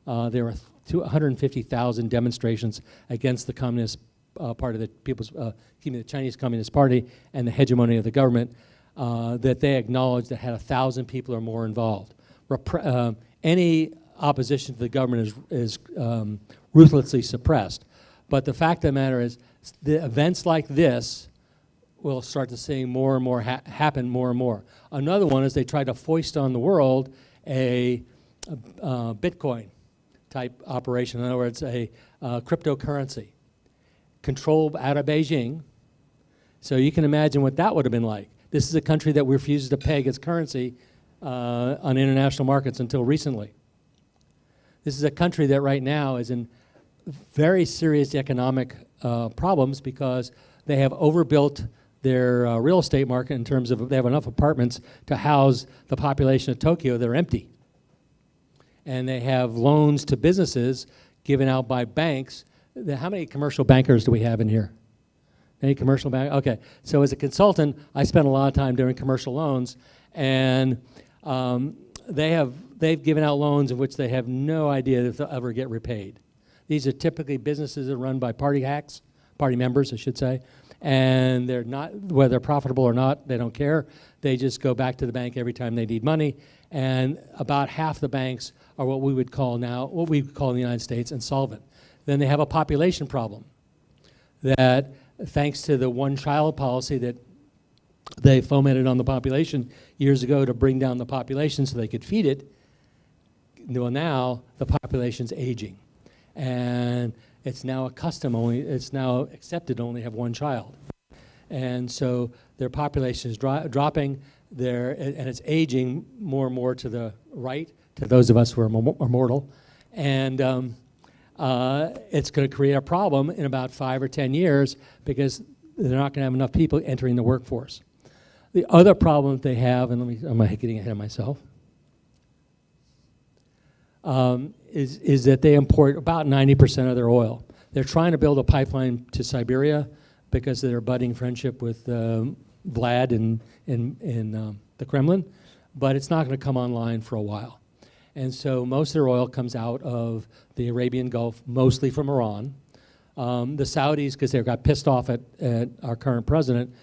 there were 250,000 demonstrations against the Communist Party, the Chinese Communist Party, and the hegemony of the government that they acknowledged that had 1,000 people or more involved. Any opposition to the government is ruthlessly suppressed. But the fact of the matter is, the events like this will start to see more and more happen more and more. Another one is they tried to foist on the world a Bitcoin type operation. In other words, a cryptocurrency controlled out of Beijing. So you can imagine what that would have been like. This is a country that refuses to peg its currency on international markets until recently. This is a country that right now is in very serious economic problems because they have overbuilt their real estate market in terms of they have enough apartments to house the population of Tokyo that are empty. And they have loans to businesses given out by banks. How many commercial bankers do we have in here? Any commercial bank? Okay. So as a consultant, I spent a lot of time doing commercial loans, and they've given out loans in which they have no idea if they'll ever get repaid. These are typically businesses that are run by party hacks, party members, I should say, and they're not, whether they're profitable or not, they don't care. They just go back to the bank every time they need money, and about half the banks are what we would call now, what we call in the United States, insolvent. Then they have a population problem that, thanks to the one-child policy that they fomented on the population years ago to bring down the population so they could feed it, well, now the population's aging. And it's now a custom only, it's now accepted to only have one child. And so their population is dropping, and it's aging more and more to the right, to those of us who are mortal. And it's going to create a problem in about 5 or 10 years because they're not going to have enough people entering the workforce. The other problem that they have, and I'm getting ahead of myself, is that they import about 90% of their oil. They're trying to build a pipeline to Siberia because of their budding friendship with Vlad in the Kremlin, but it's not going to come online for a while. And so most of their oil comes out of the Arabian Gulf, mostly from Iran. The Saudis, because they got pissed off at our current president,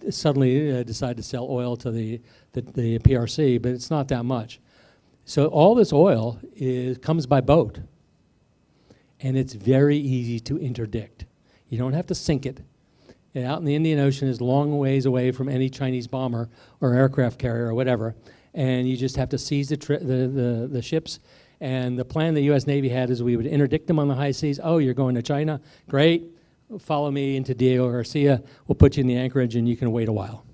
suddenly decided to sell oil to the PRC, but it's not that much. So all this oil comes by boat, and it's very easy to interdict. You don't have to sink it. And out in the Indian Ocean is long ways away from any Chinese bomber or aircraft carrier or whatever, and you just have to seize the ships. And the plan the U.S. Navy had is we would interdict them on the high seas. Oh, you're going to China? Great. Follow me into Diego Garcia. We'll put you in the anchorage, and you can wait a while.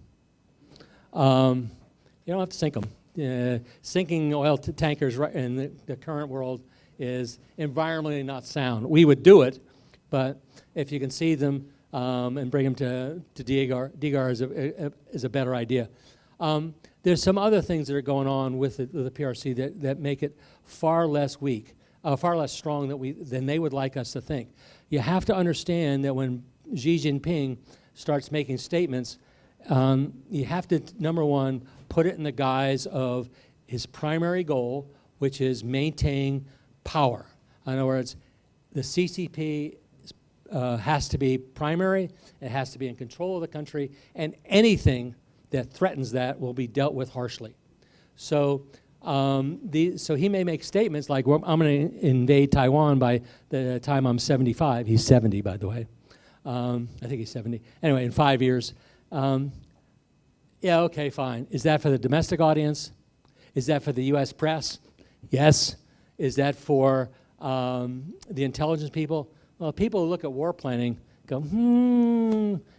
You don't have to sink them. Sinking oil tankers in the current world is environmentally not sound. We would do it, but if you can see them and bring them to Digar is a better idea. There's some other things that are going on with the PRC that make it far less weak, far less strong than they would like us to think. You have to understand that when Xi Jinping starts making statements, you have to, number one, put it in the guise of his primary goal, which is maintaining power. In other words, the CCP has to be primary, it has to be in control of the country, and anything that threatens that will be dealt with harshly. So, so he may make statements like, well, I'm going to invade Taiwan by the time I'm 75. He's 70, by the way. I think he's 70. Anyway, in 5 years. Yeah, okay, fine. Is that for the domestic audience? Is that for the U.S. press? Yes. Is that for the intelligence people? Well, people who look at war planning go,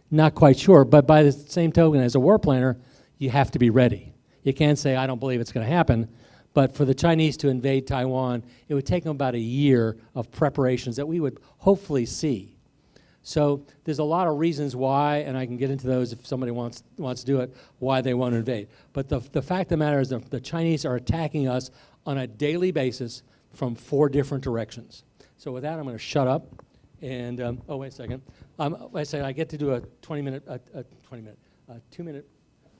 not quite sure. But by the same token, as a war planner, you have to be ready. You can't say, I don't believe it's going to happen. But for the Chinese to invade Taiwan, it would take them about a year of preparations that we would hopefully see. So there's a lot of reasons why, and I can get into those if somebody wants to do it, why they want to invade. But the fact of the matter is that the Chinese are attacking us on a daily basis from 4 different directions. So with that, I'm going to shut up. And, oh, wait a second. Wait a second, I get to do a 2-minute,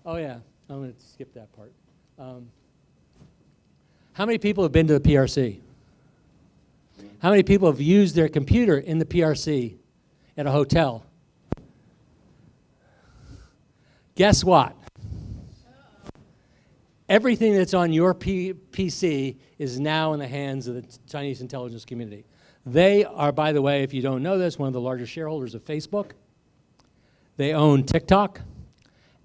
oh yeah, I'm going to skip that part. How many people have been to the PRC? How many people have used their computer in the PRC at a hotel? Guess what? Everything that's on your PC is now in the hands of the Chinese intelligence community. They are, by the way, if you don't know this, one of the largest shareholders of Facebook. They own TikTok.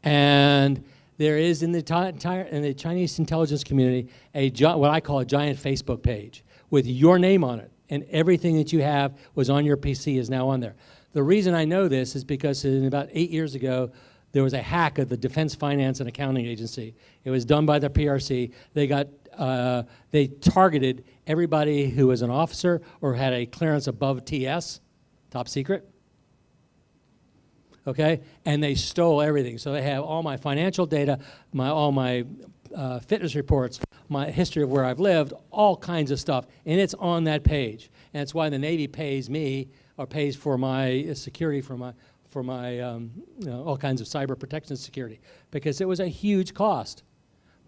And there is in the Chinese intelligence community what I call a giant Facebook page with your name on it. And everything that you have was on your PC is now on there. The reason I know this is because about 8 years ago, there was a hack of the Defense Finance and Accounting Agency. It was done by the PRC. They targeted everybody who was an officer or had a clearance above TS, top secret. Okay, and they stole everything. So they have all my financial data, all my fitness reports, my history of where I've lived, all kinds of stuff, and it's on that page. And it's why the Navy pays me or pays for my security for my all kinds of cyber protection security, because it was a huge cost.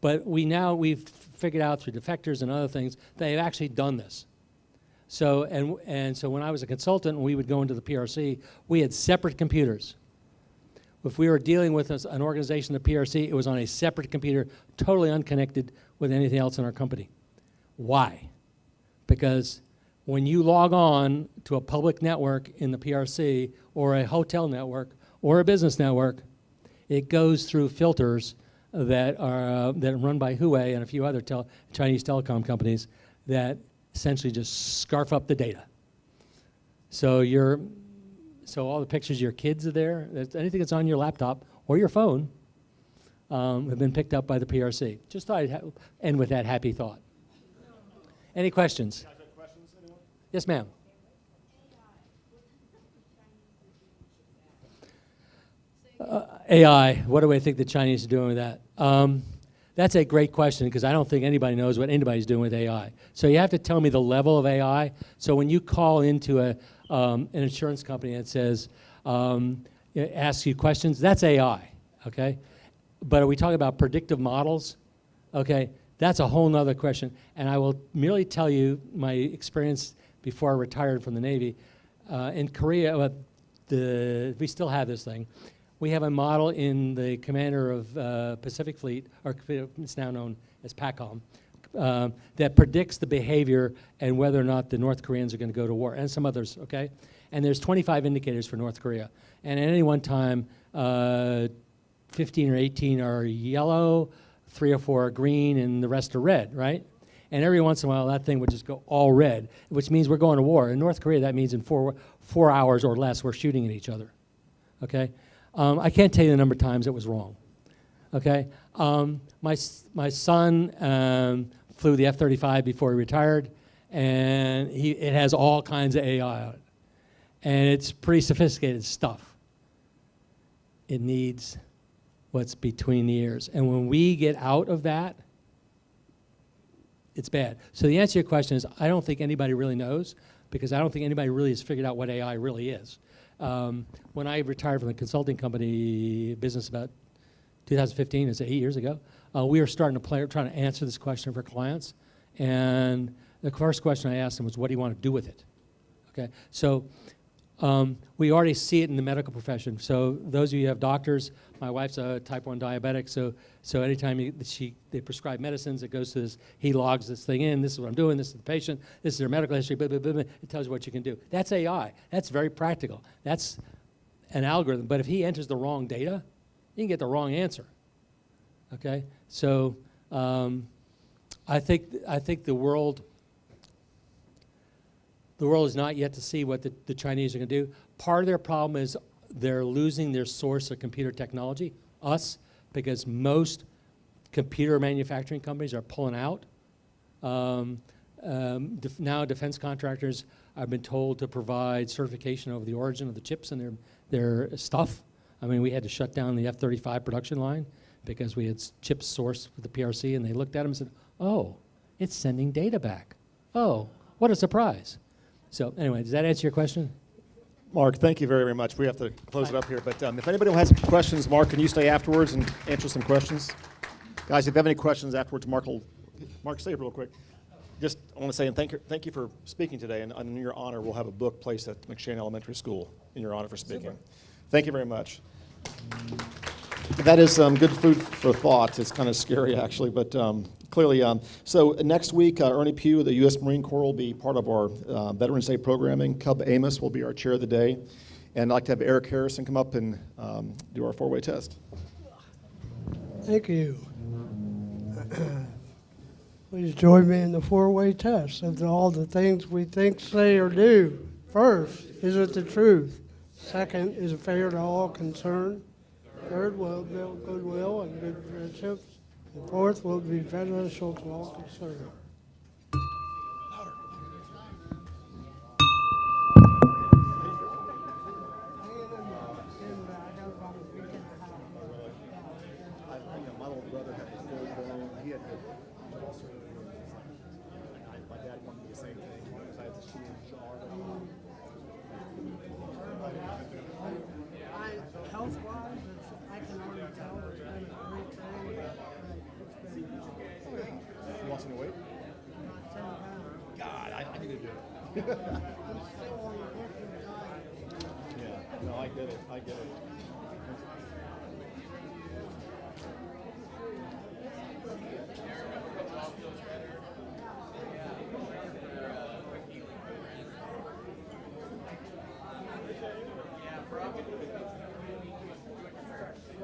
But we've figured out through defectors and other things they've actually done this. So and so when I was a consultant and we would go into the PRC, we had separate computers. If we were dealing with an organization, the PRC, it was on a separate computer, totally unconnected with anything else in our company. Why? Because when you log on to a public network in the PRC or a hotel network or a business network, it goes through filters that are run by Huawei and a few other Chinese telecom companies that essentially just scarf up the data. So all the pictures of your kids are there. Anything that's on your laptop or your phone have been picked up by the PRC. Just thought I'd end with that happy thought. Any questions? Yes, ma'am. AI, what do I think the Chinese are doing with that? That's a great question, because I don't think anybody knows what anybody's doing with AI. So you have to tell me the level of AI. So when you call into an insurance company that says, asks you questions, that's AI, okay? But are we talking about predictive models? Okay, that's a whole nother question. And I will merely tell you my experience before I retired from the Navy. In Korea, we still have this thing. We have a model in the commander of Pacific Fleet, or it's now known as PACOM, that predicts the behavior and whether or not the North Koreans are going to go to war, and some others, okay? And there's 25 indicators for North Korea. And at any one time, 15 or 18 are yellow, 3 or 4 are green, and the rest are red, right? And every once in a while, that thing would just go all red, which means we're going to war. In North Korea, that means in 4 hours or less, we're shooting at each other, okay? I can't tell you the number of times it was wrong, okay? My son flew the F-35 before he retired, and it has all kinds of AI on it. And it's pretty sophisticated stuff. It needs what's between the ears. And when we get out of that, it's bad. So the answer to your question is, I don't think anybody really knows, because I don't think anybody really has figured out what AI really is. When I retired from the consulting company business about 2015, it's 8 years ago, we were starting to trying to answer this question for clients. And the first question I asked them was, what do you want to do with it? Okay, so we already see it in the medical profession. So those of you who have doctors, my wife's a type 1 diabetic, so anytime they prescribe medicines, it goes to this, he logs this thing in, this is what I'm doing, this is the patient, this is their medical history, blah, blah, blah, blah. It tells you what you can do. That's AI. That's very practical. That's an algorithm. But if he enters the wrong data, you can get the wrong answer. Okay? So I think the world is not yet to see what the Chinese are going to do. Part of their problem is they're losing their source of computer technology, us, because most computer manufacturing companies are pulling out. Now defense contractors have been told to provide certification over the origin of the chips and their stuff. I mean, we had to shut down the F-35 production line because we had chips sourced with the PRC, and they looked at them and said, oh, it's sending data back. Oh, what a surprise. So anyway, does that answer your question? Mark, thank you very, very much. We have to close it up here, but if anybody has questions, Mark, can you stay afterwards and answer some questions? Guys, if you have any questions afterwards, Mark, stay real quick. Just I want to say thank you for speaking today, and in your honor, we'll have a book placed at McShane Elementary School in your honor for speaking. Super. Thank you very much. That is good food for thought. It's kind of scary, actually, but clearly. So next week, Ernie Pugh of the U.S. Marine Corps will be part of our Veterans Day programming. Cub Amos will be our chair of the day. And I'd like to have Eric Harrison come up and do our four-way test. Thank you. Please join me in the four-way test of all the things we think, say, or do. First, is it the truth? Second, is it fair to all concerned? Third, will it build goodwill and good friendships? And fourth, will it be beneficial to all concerned? My little brother had this full blown. He had my dad wanted me the same thing. I had the shoe jar. Health-wise, I can already tell it's been a great thing. You lost any weight? Not 10 pounds. God, I need to do it. I'm still on the working diet. Yeah, no, I get it.